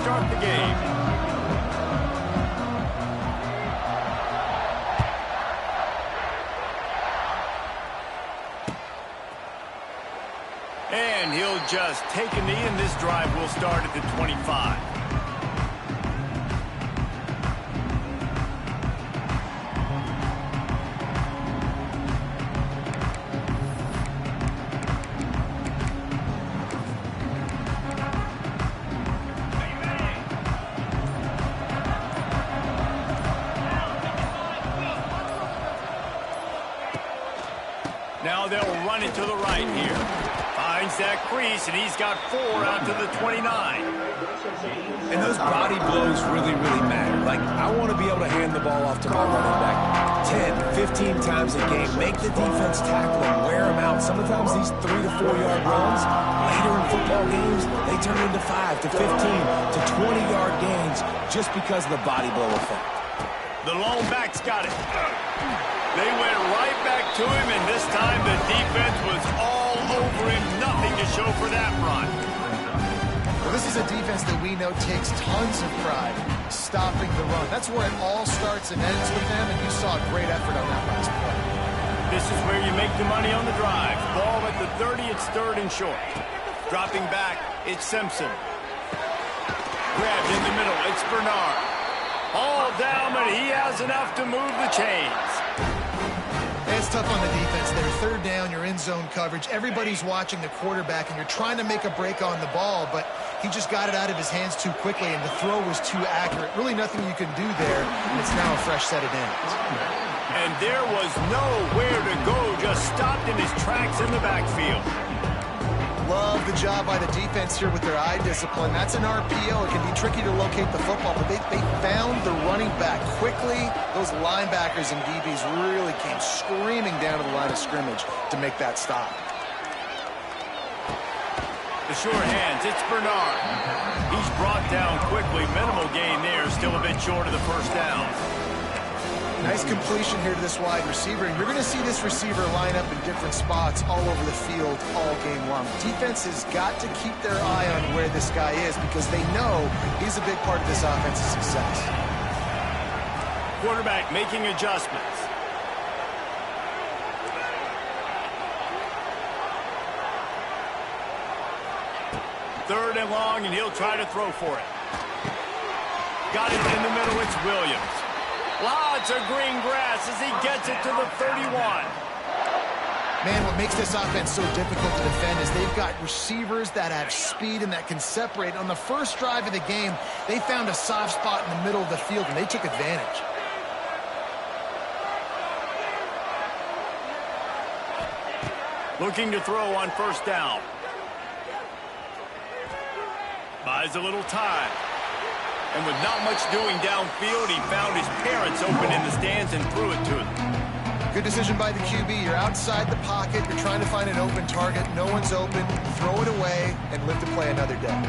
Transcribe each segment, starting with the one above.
start the game. And he'll just take a knee, and this drive will start at the 25. Now they'll run it to the right here. Finds that crease, and he's got 4 out to the 29. And those body blows really, really matter. Like, I want to be able to hand the ball off to my running back 10, 15 times a game. Make the defense tackle him, wear him out. Sometimes these 3 to 4 yard runs, later in football games, they turn into 5 to 15 to 20 yard gains just because of the body blow effect. The lone back's got it. They went right back to him, and this time the defense was all over him. Nothing to show for that run. Well, this is a defense that we know takes tons of pride stopping the run. That's where it all starts and ends with them, and you saw a great effort on that last play. This is where you make the money on the drive. Ball at the 30, it's 3rd and short. Dropping back, it's Simpson. Grabbed in the middle, it's Bernard. All down, but he has enough to move the chains. It's tough on the defense there. 3rd down, you're in zone coverage. Everybody's watching the quarterback, and you're trying to make a break on the ball, but he just got it out of his hands too quickly, and the throw was too accurate. Really nothing you can do there, and it's now a fresh set of downs. And there was nowhere to go, just stopped in his tracks in the backfield. Love the job by the defense here with their eye discipline. That's an RPO. It can be tricky to locate the football, but they found the running back quickly. Those linebackers and DBs really came screaming down to the line of scrimmage to make that stop. The sure hands, it's Bernard. He's brought down quickly. Minimal gain there, still a bit short of the 1st down. Nice completion here to this wide receiver, and you're going to see this receiver line up in different spots all over the field all game long. Defense has got to keep their eye on where this guy is because they know he's a big part of this offense's success. Quarterback making adjustments. Third and long, and he'll try to throw for it. Got it in the middle, it's Williams. Lots of green grass as he gets it to the 31. Man, what makes this offense so difficult to defend is they've got receivers that have speed and that can separate. On the first drive of the game, they found a soft spot in the middle of the field, and they took advantage. Looking to throw on 1st down. Buys a little time. And with not much doing downfield, he found his parents open in the stands and threw it to them. Good decision by the QB. You're outside the pocket. You're trying to find an open target. No one's open. Throw it away and live to play another day.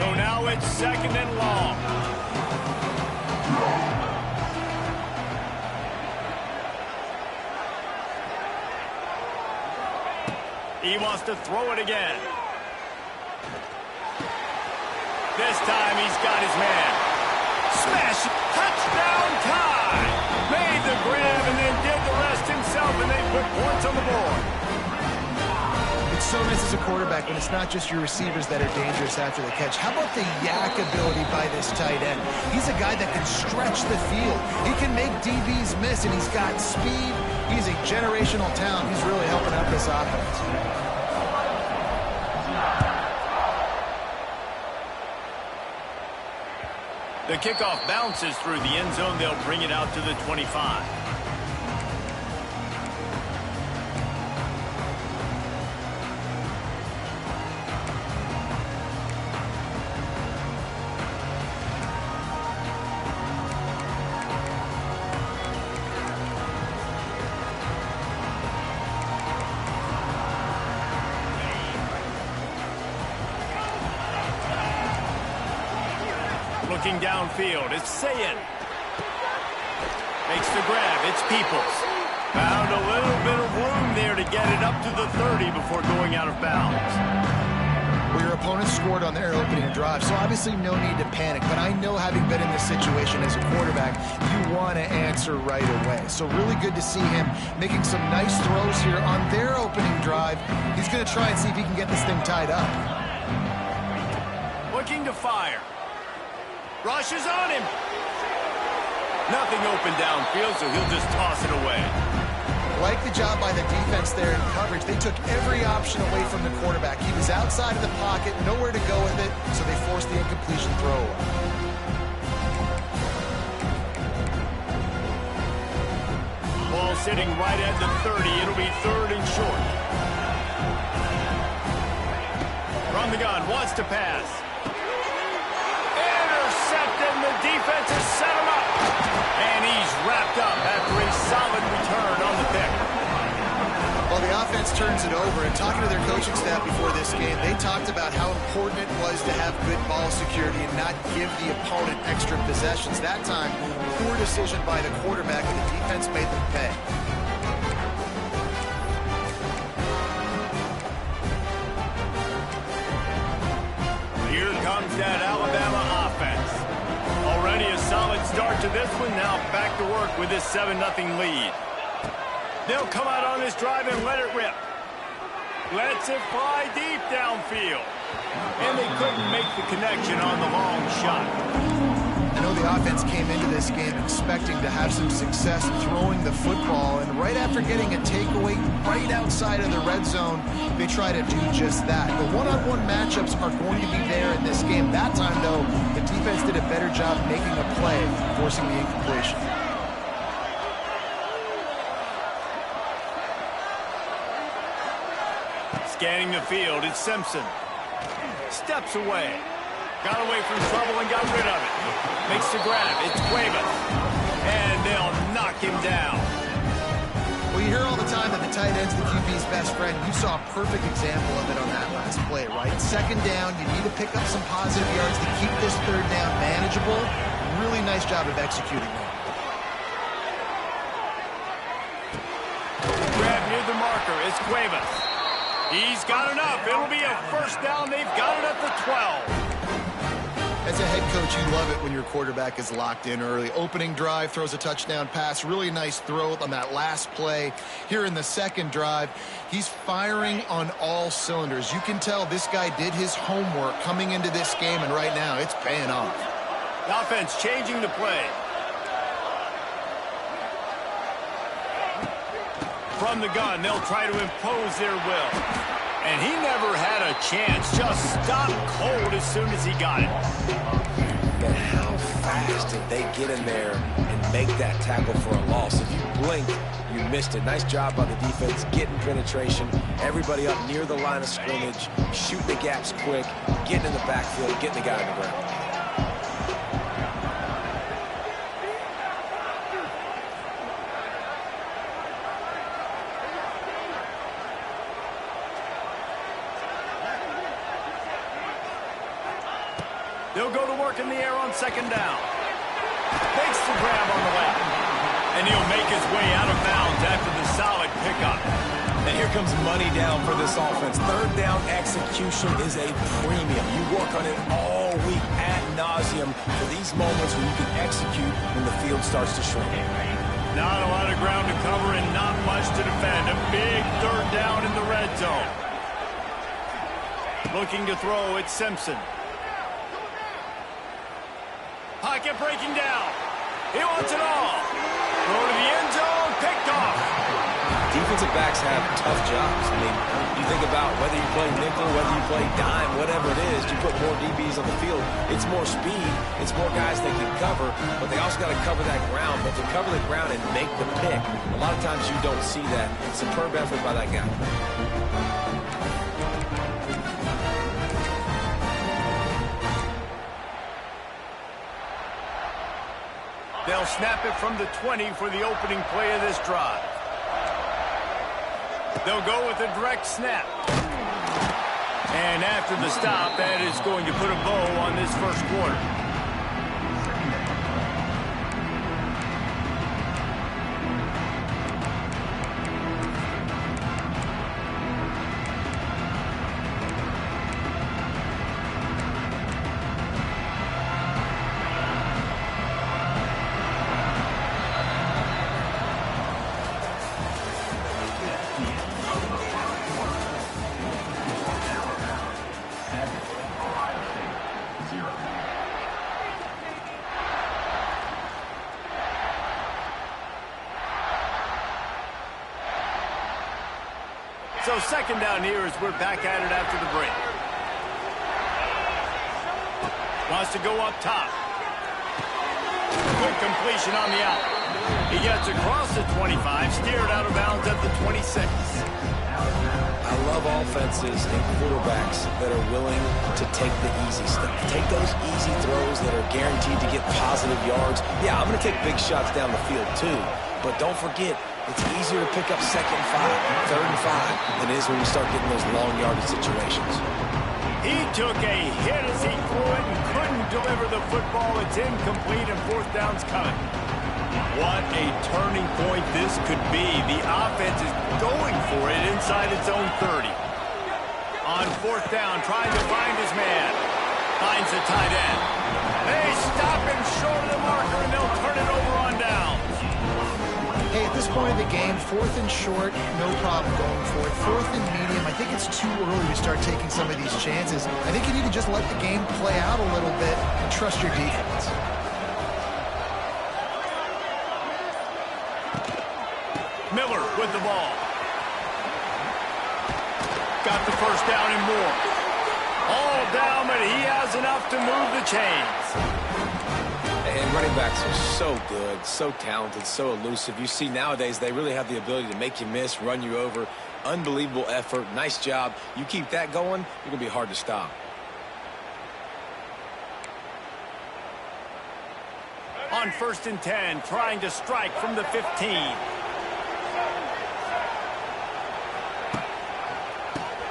So now it's 2nd and long. He wants to throw it again. This time he's got his man. Smash! Touchdown tie! Made the grab and then did the rest himself, and they put points on the board. It's so nice as a quarterback when it's not just your receivers that are dangerous after the catch. How about the yak ability by this tight end? He's a guy that can stretch the field. He can make DBs miss, and he's got speed. He's a generational talent. He's really helping out this offense. The kickoff bounces through the end zone. They'll bring it out to the 25. Looking downfield, it's Sayin. Makes the grab, it's Peoples. Found a little bit of room there to get it up to the 30 before going out of bounds. Well, your opponent scored on their opening drive, so obviously no need to panic. But I know, having been in this situation as a quarterback, you want to answer right away. So really good to see him making some nice throws here on their opening drive. He's going to try and see if he can get this thing tied up. Looking to fire. Rushes on him. Nothing open downfield, so he'll just toss it away. Like the job by the defense there in coverage. They took every option away from the quarterback. He was outside of the pocket, nowhere to go with it, so they forced the incompletion throw. Ball sitting right at the 30. It'll be 3rd and short. From the gun, wants to pass. Intercepted, and the defense has set him up. And he's wrapped up after a solid return on the pick. Well, the offense turns it over, and talking to their coaching staff before this game, they talked about how important it was to have good ball security and not give the opponent extra possessions. That time, poor decision by the quarterback, and the defense made them pay. Here comes that Alabama offense. Already a solid start to this one. Now back to work with this 7-0 lead. They'll come out on this drive and let it rip. Lets it fly deep downfield. And they couldn't make the connection on the long shot. I know the offense came into this game expecting to have some success throwing the football, and right after getting a takeaway right outside of the red zone, they try to do just that. The one-on-one matchups are going to be there in this game. That time, though, the defense did a better job making a play, forcing the incompletion. Scanning the field, it's Simpson. Steps away. Got away from trouble and got rid of it. Makes the grab. It's Cuevas. And they'll knock him down. Well, you hear all the time that the tight end's the QB's best friend. You saw a perfect example of it on that last play, right? 2nd down, you need to pick up some positive yards to keep this 3rd down manageable. Really nice job of executing that. Grab near the marker. It's Cuevas. He's got enough. It'll be a 1st down. They've got it at the 12. As a head coach, you love it when your quarterback is locked in early. Opening drive, throws a touchdown pass. Really nice throw on that last play. Here in the 2nd drive, he's firing on all cylinders. You can tell this guy did his homework coming into this game, and right now it's paying off. The offense changing the play. From the gun, they'll try to impose their will. And he never had a chance. Just stopped cold as soon as he got it. But how fast did they get in there and make that tackle for a loss? If you blink, you missed it. Nice job by the defense, getting penetration. Everybody up near the line of scrimmage, shooting the gaps quick, getting in the backfield, getting the guy on the ground. They'll go to work in the air on 2nd down. Makes the grab on the left. And he'll make his way out of bounds after the solid pickup. And here comes money down for this offense. 3rd down execution is a premium. You work on it all week ad nauseum for these moments when you can execute when the field starts to shrink. Not a lot of ground to cover and not much to defend. A big 3rd down in the red zone. Looking to throw, it's Simpson. Pocket breaking down. He wants it all. Throw to the end zone, picked off. Defensive backs have tough jobs. I mean, you think about whether you play nickel, whether you play dime, whatever it is, you put more DBs on the field. It's more speed. It's more guys that can cover, but they also got to cover that ground. But to cover the ground and make the pick, a lot of times you don't see that. Superb effort by that guy. They'll snap it from the 20 for the opening play of this drive. They'll go with a direct snap. And after the stop, that is going to put a bow on this 1st quarter. So second down here as we're back at it after the break. Wants to go up top. Good completion on the out. He gets across the 25, steered out of bounds at the 26. I love offenses and quarterbacks that are willing to take the easy stuff. Take those easy throws that are guaranteed to get positive yards. Yeah, I'm going to take big shots down the field too. But don't forget, it's easier to pick up 2nd and 5, 3rd and 5 than it is when you start getting those long yardage situations. He took a hit as he threw it and couldn't deliver the football. It's incomplete and 4th down's coming. What a turning point this could be. The offense is going for it inside its own 30. On 4th down, trying to find his man. Finds the tight end. They stop him short of the marker, and they'll turn it over on downs. Hey, at this point of the game, 4th and short, no problem going for it. 4th and medium, I think it's too early to start taking some of these chances. I think you need to just let the game play out a little bit and trust your defense. Miller with the ball. Got the first down and more. All down, but he has enough to move the chains. And running backs are so good, so talented, so elusive. You see nowadays they really have the ability to make you miss, run you over. Unbelievable effort. Nice job. You keep that going, you're going to be hard to stop. On 1st and 10, trying to strike from the 15.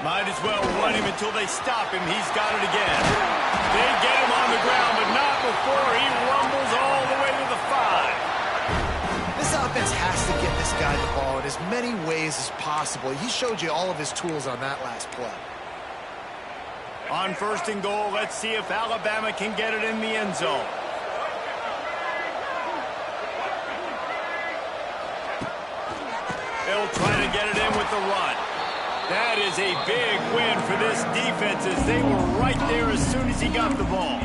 Might as well run him until they stop him. He's got it again. They get him on the ground, but not before he rumbles all the way to the 5. This offense has to get this guy the ball in as many ways as possible. He showed you all of his tools on that last play. On 1st and goal, let's see if Alabama can get it in the end zone. They'll try to get it in with the run. That is a big win for this defense as they were right there as soon as he got the ball.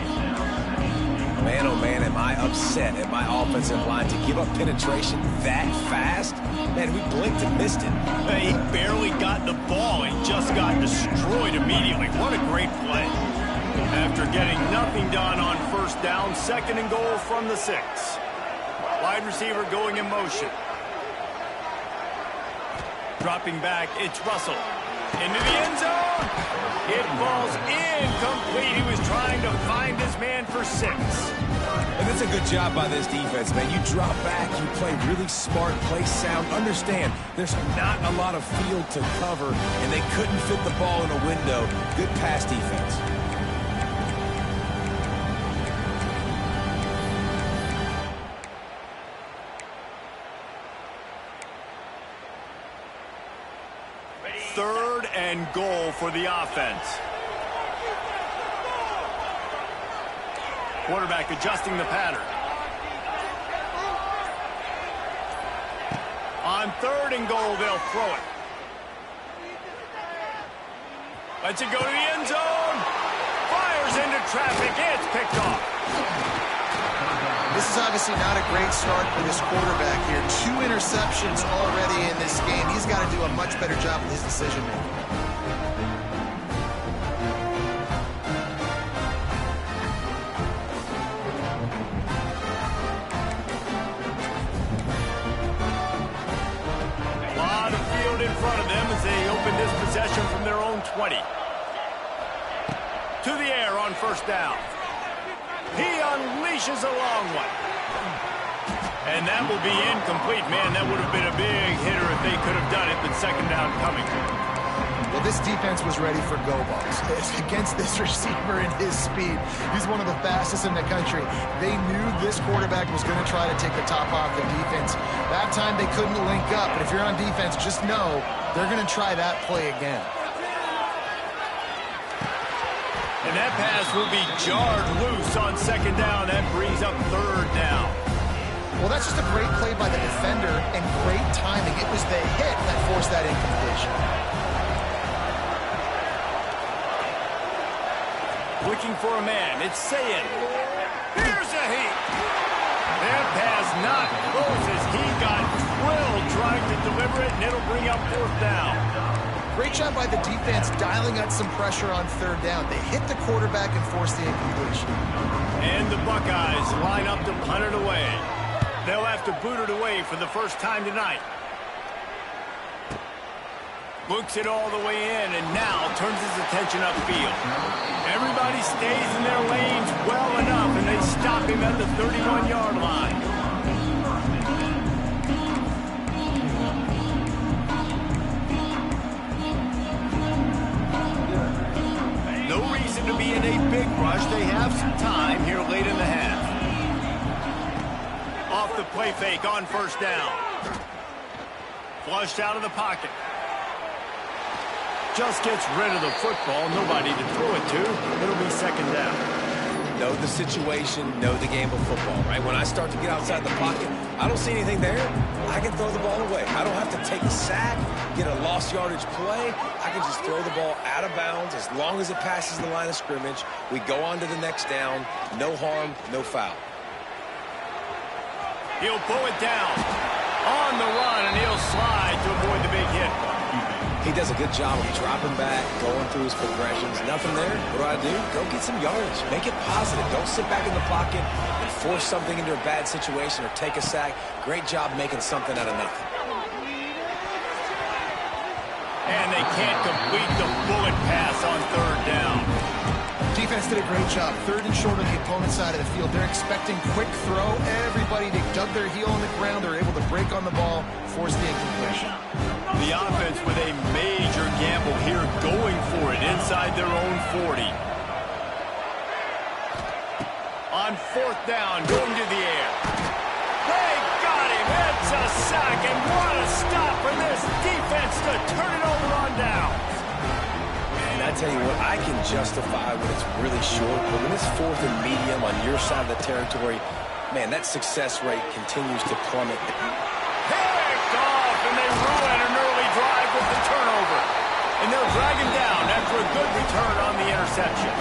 Man, oh man, am I upset at my offensive line to give up penetration that fast? Man, we blinked and missed it. He barely got the ball. He just got destroyed immediately. What a great play. After getting nothing done on 1st down, 2nd and goal from the 6. Wide receiver going in motion. Dropping back, it's Russell. Into the end zone. It falls incomplete. He was trying to find his man for 6. And that's a good job by this defense, man. You drop back, you play really smart, play sound. Understand, there's not a lot of field to cover, and they couldn't fit the ball in a window. Good pass defense. Third and goal for the offense. Quarterback adjusting the pattern. On 3rd and goal, they'll throw it. Lets it go to the end zone. Fires into traffic. It's picked off. This is obviously not a great start for this quarterback here. 2 interceptions already in this game. He's got to do a much better job with his decision-making. A lot of field in front of them as they open this possession from their own 20. To the air on 1st down. He unleashes a long one. And that will be incomplete. Man, that would have been a big hitter if they could have done it, but 2nd down coming. Well, this defense was ready for go balls. Against this receiver and his speed, he's one of the fastest in the country. They knew this quarterback was going to try to take the top off the defense. That time they couldn't link up, but if you're on defense, just know they're going to try that play again. And that pass will be jarred loose on 2nd down. That brings up 3rd down. Well, that's just a great play by the defender and great timing. It was the hit that forced that incompletion. Looking for a man. It's Sayin. Here's a heat. That pass not close as he got drilled trying to deliver it, and it'll bring up 4th down. Great job by the defense dialing out some pressure on third down. They hit the quarterback and forced the incompletion. And the Buckeyes line up to punt it away. They'll have to boot it away for the first time tonight. Looks it all the way in and now turns his attention upfield. Everybody stays in their lanes well enough and they stop him at the 31-yard line. No reason to be in a big rush. They have some time here late in the half. Off the play fake on first down. Flushed out of the pocket. Just gets rid of the football. Nobody to throw it to. It'll be second down. Know the situation, know the game of football, right? When I start to get outside the pocket, I don't see anything there. I can throw the ball away. I don't have to take a sack, get a lost yardage play. I can just throw the ball out of bounds as long as it passes the line of scrimmage. We go on to the next down. No harm, no foul. He'll pull it down on the run, and he'll slide to avoid the big hit. He does a good job of dropping back, going through his progressions. Nothing there. What do? Go get some yardage. Make it positive. Don't sit back in the pocket and force something into a bad situation or take a sack. Great job making something out of nothing. And they can't complete the bullet pass on third down. Defense did a great job. Third and short on the opponent's side of the field. They're expecting quick throw. Everybody, they dug their heel on the ground. They're able to break on the ball, force the incompletion. The offense with a major gamble here, going for it inside their own 40. On fourth down, going to the air. They got him. It's a sack, and what a stop for this defense to turn it over on down. And I tell you what, I can justify when it's really short, but when it's fourth and medium on your side of the territory, man, that success rate continues to plummet. Picked off, and they ruin an early drive with the turnover. And they'll drag him down after a good return on the interception.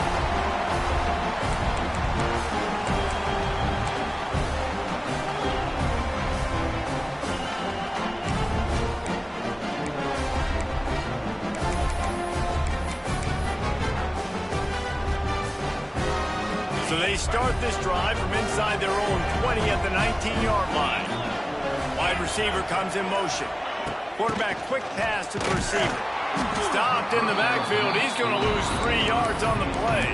So they start this drive from inside their own 20 at the 19-yard line. Wide receiver comes in motion. Quarterback quick pass to the receiver. Stopped in the backfield. He's going to lose 3 yards on the play.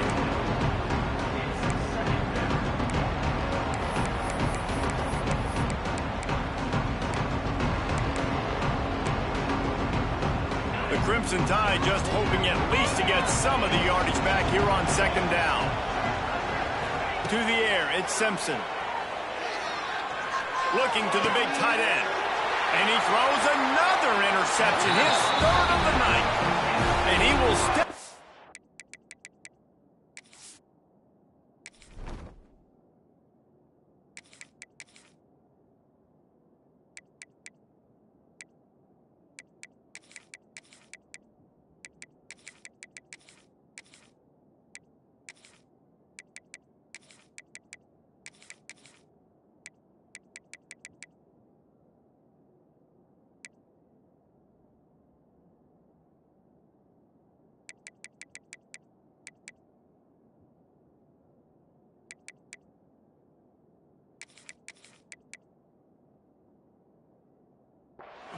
The Crimson Tide just hoping at least to get some of the yardage back here on second down. To the air, it's Simpson. Looking to the big tight end. And he throws another interception, his third of the night. And he will step.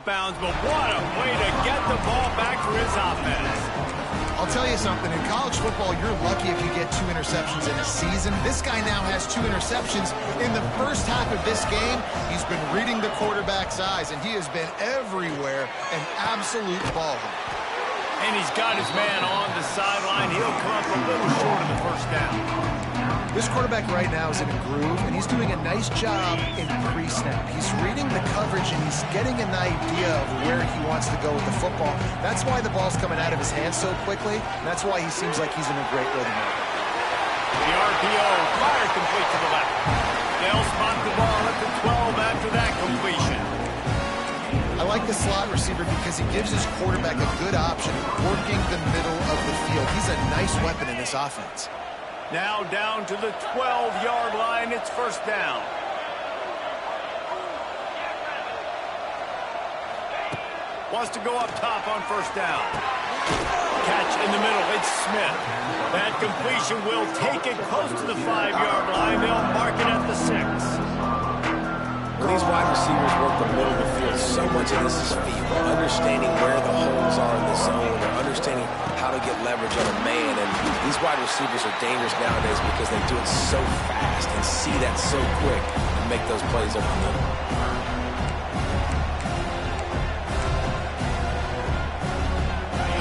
Bounds, but what a way to get the ball back for his offense. I'll tell you something, in college football, you're lucky if you get 2 interceptions in a season. This guy now has 2 interceptions. In the first half of this game, he's been reading the quarterback's eyes, and he has been everywhere, an absolute ball hawk. And he's got his man on the sideline. He'll come up a little short of the first down. This quarterback right now is in a groove, and he's doing a nice job in pre-snap. He's reading the coverage, and he's getting an idea of where he wants to go with the football. That's why the ball's coming out of his hands so quickly, and that's why he seems like he's in a great rhythm. The RPO, fire complete to the left. They'll spot the ball at the 12 after that completion. I like the slot receiver because he gives his quarterback a good option working the middle of the field. He's a nice weapon in this offense. Now down to the 12-yard line. It's first down. Wants to go up top on first down. Catch in the middle. It's Smith. That completion will take it close to the 5-yard line. They'll mark it at the 6. Well, these wide receivers work the middle of the field. So much of this is feel, understanding where the holes are in the zone, or understanding how to get leverage on a man. And these wide receivers are dangerous nowadays because they do it so fast and see that so quick and make those plays over the middle.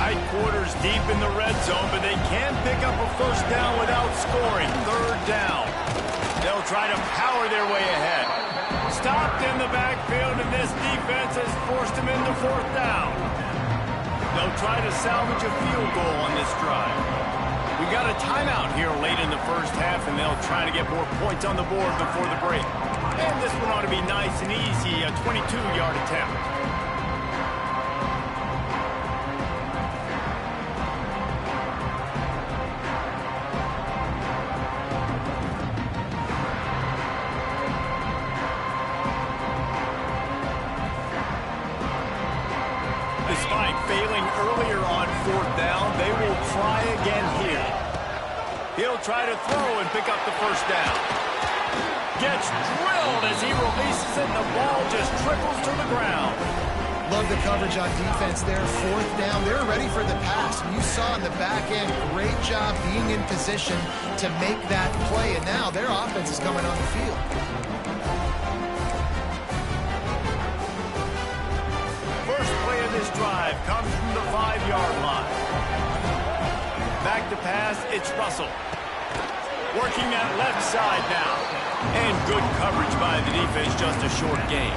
Tight quarters deep in the red zone, but they can pick up a first down without scoring. Third down. They'll try to power their way ahead. Stopped in the backfield, and this defense has forced him into fourth down. They'll try to salvage a field goal on this drive. We got a timeout here late in the first half, and they'll try to get more points on the board before the break. And this one ought to be nice and easy, a 22-yard attempt. Despite failing earlier on fourth down, they will try again here. He'll try to throw and pick up the first down. Gets drilled as he releases it, and the ball just trickles to the ground. Love the coverage on defense there. Fourth down, they're ready for the pass. And you saw in the back end, great job being in position to make that play. And now their offense is coming on the field. First play of this drive comes from the 5-yard line. Back to pass, it's Russell. Working that left side now. And good coverage by the defense, just a short gain.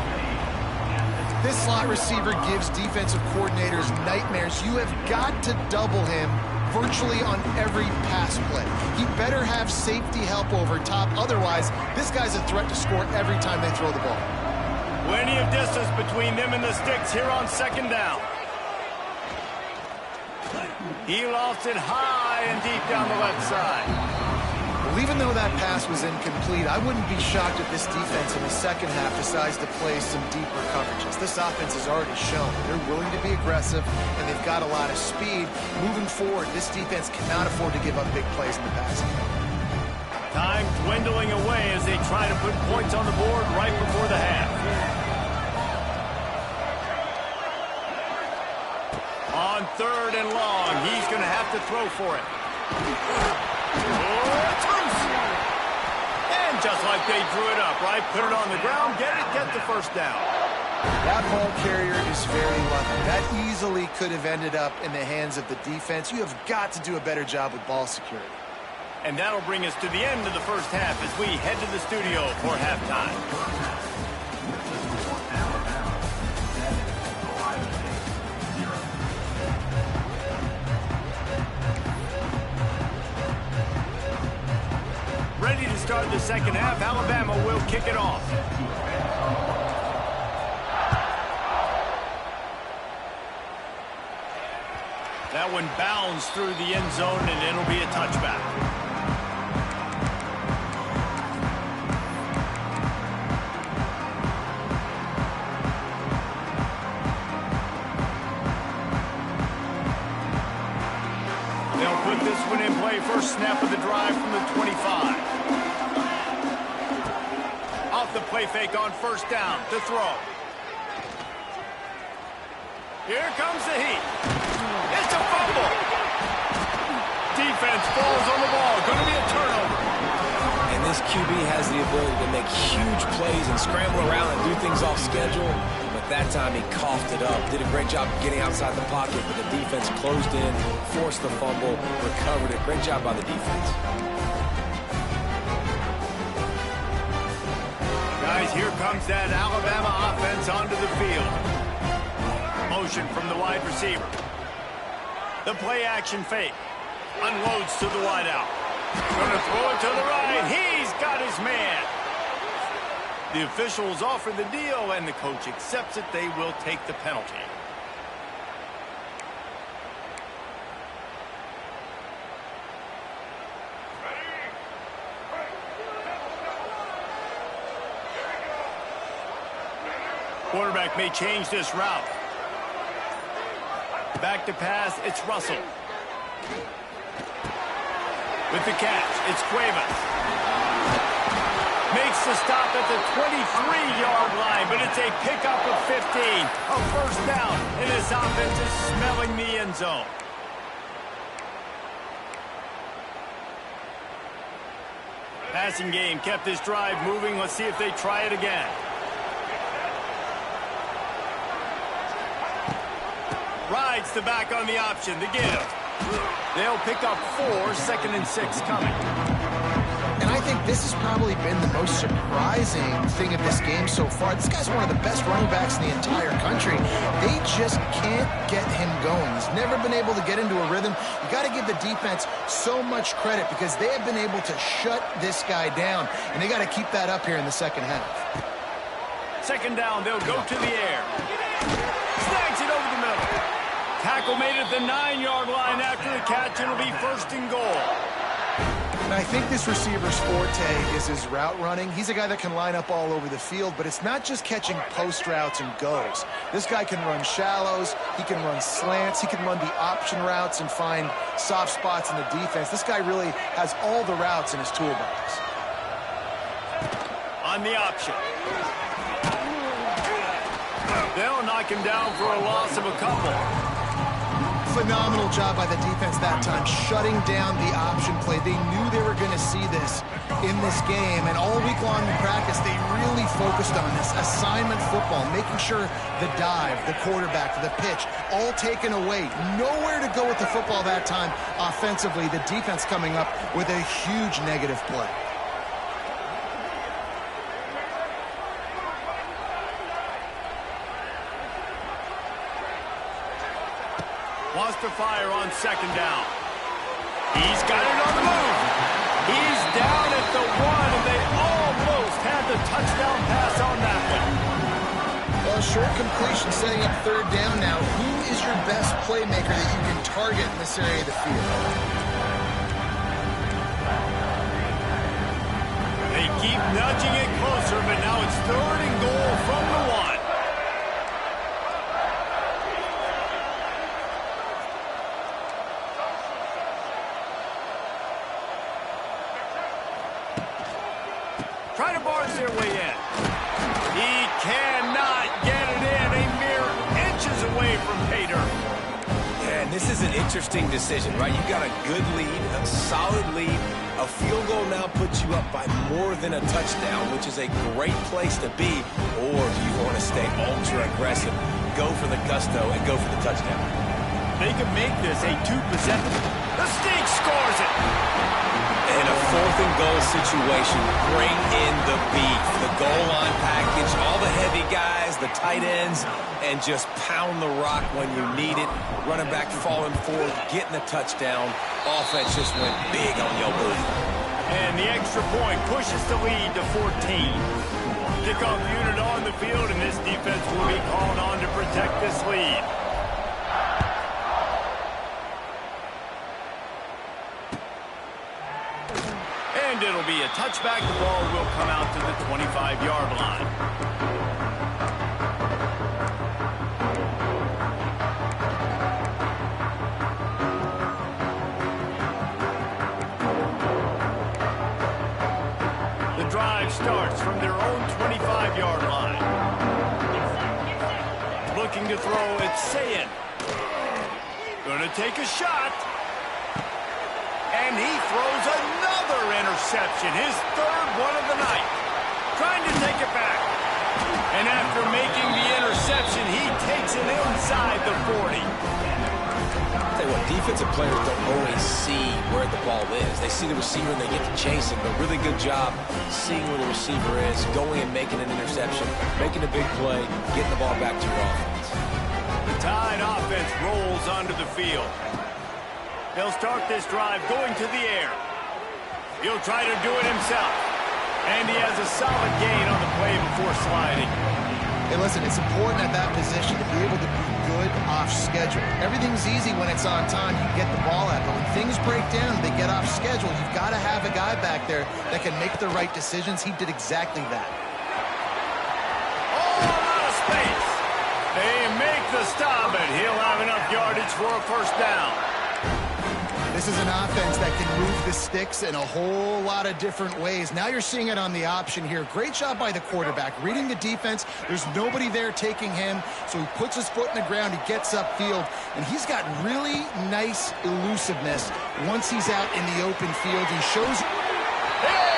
This slot receiver gives defensive coordinators nightmares. You have got to double him virtually on every pass play. He better have safety help over top. Otherwise, this guy's a threat to score every time they throw the ball. Plenty of distance between them and the sticks here on second down. He lost it high and deep down the left side. Well, even though that pass was incomplete, I wouldn't be shocked if this defense in the second half decides to play some deeper coverages. This offense has already shown they're willing to be aggressive, and they've got a lot of speed. Moving forward, this defense cannot afford to give up big plays in the passing game. Time dwindling away as they try to put points on the board right before the half. On third and long, he's going to have to throw for it. And just like they drew it up, right? Put it on the ground, get the first down. That ball carrier is very lucky. That easily could have ended up in the hands of the defense. You have got to do a better job with ball security. And that'll bring us to the end of the first half as we head to the studio for halftime. Ready to start the second half. Alabama will kick it off. That one bounds through the end zone, and it'll be a touchback. They'll put this one in play. First snap of the drive from the 25. Off the play fake on first down to throw. Here comes the heat. It's a fumble. Defense falls on the ball. Going to be a turnover. And this QB has the ability to make huge plays and scramble around and do things off schedule. But that time he coughed it up. Did a great job getting outside the pocket, but the defense closed in, forced the fumble, recovered it. Great job by the defense. Guys, here comes that Alabama offense onto the field. Motion from the wide receiver. The play action fake. Unloads to the wide out. Going to throw it to the right. He's got his man. The officials offer the deal, and the coach accepts it. They will take the penalty. Quarterback may change this route. Back to pass, it's Russell. With the catch, it's Cuevas. Makes the stop at the 23-yard line, but it's a pickup of 15. A first down, and his offense is smelling the end zone. Passing game kept this drive moving. Let's see if they try it again. Rides the back on the option. The give. They'll pick up 4, 2nd and 6 coming. And I think this has probably been the most surprising thing of this game so far. This guy's one of the best running backs in the entire country. They just can't get him going. He's never been able to get into a rhythm. You got to give the defense so much credit because they have been able to shut this guy down, and they got to keep that up here in the second half. Second down, they'll go to the air. Snags it over the middle. Tackle made at the 9-yard line after the catch. It'll be 1st and goal. And I think this receiver's forte is his route running. He's a guy that can line up all over the field, but it's not just catching post routes and goes. This guy can run shallows, he can run slants, he can run the option routes and find soft spots in the defense. This guy really has all the routes in his toolbox. On the option. They'll knock him down for a loss of a couple. Phenomenal job by the defense that time, shutting down the option play. They knew they were going to see this in this game, and all week long in practice, they really focused on this assignment football, making sure the dive, the quarterback, the pitch, all taken away. Nowhere to go with the football that time offensively. The defense coming up with a huge negative play. Wants to fire on 2nd down. He's got it on the move. He's down at the 1, and they almost had the touchdown pass on that one. Well, short completion setting up 3rd down now. Who is your best playmaker that you can target in this area of the field? They keep nudging it closer, but now it's 3rd and goal from the 1. Trying to barge their way in. He cannot get it in. A mere inches away from pay dirt. Yeah, and this is an interesting decision, right? You got a good lead, a solid lead. A field goal now puts you up by more than a touchdown, which is a great place to be. Or do you want to stay ultra aggressive, go for the gusto, and go for the touchdown? They can make this a 2-possession. The Sneak scores it. In a 4th and goal situation, bring in the beef, the goal line package, all the heavy guys, the tight ends, and just pound the rock when you need it. Running back falling forward, getting the touchdown. Offense just went big on your move. And the extra point pushes the lead to 14. Kickoff unit on the field, and this defense will be called on to protect this lead. And it'll be a touchback. The ball will come out to the 25-yard line. The drive starts from their own 25-yard line. Looking to throw, it's Sayin. Gonna take a shot. And he throws another interception, his 3rd one of the night. Trying to take it back. And after making the interception, he takes it inside the 40. I'll tell you what, defensive players don't always see where the ball is. They see the receiver and they get to chase him. But really good job seeing where the receiver is, going and making an interception, making a big play, getting the ball back to your offense. The Tide offense rolls onto the field. They'll start this drive going to the air. He'll try to do it himself. And he has a solid gain on the play before sliding. Hey, listen, it's important at that position to be able to be good off schedule. Everything's easy when it's on time. You get the ball out. But when things break down, they get off schedule. You've got to have a guy back there that can make the right decisions. He did exactly that. All out of space. They make the stop, and he'll have enough yardage for a first down. This is an offense that can move the sticks in a whole lot of different ways. Now you're seeing it on the option here. Great job by the quarterback. Reading the defense, there's nobody there taking him, so he puts his foot in the ground, he gets upfield, and he's got really nice elusiveness once he's out in the open field. He shows... Hey!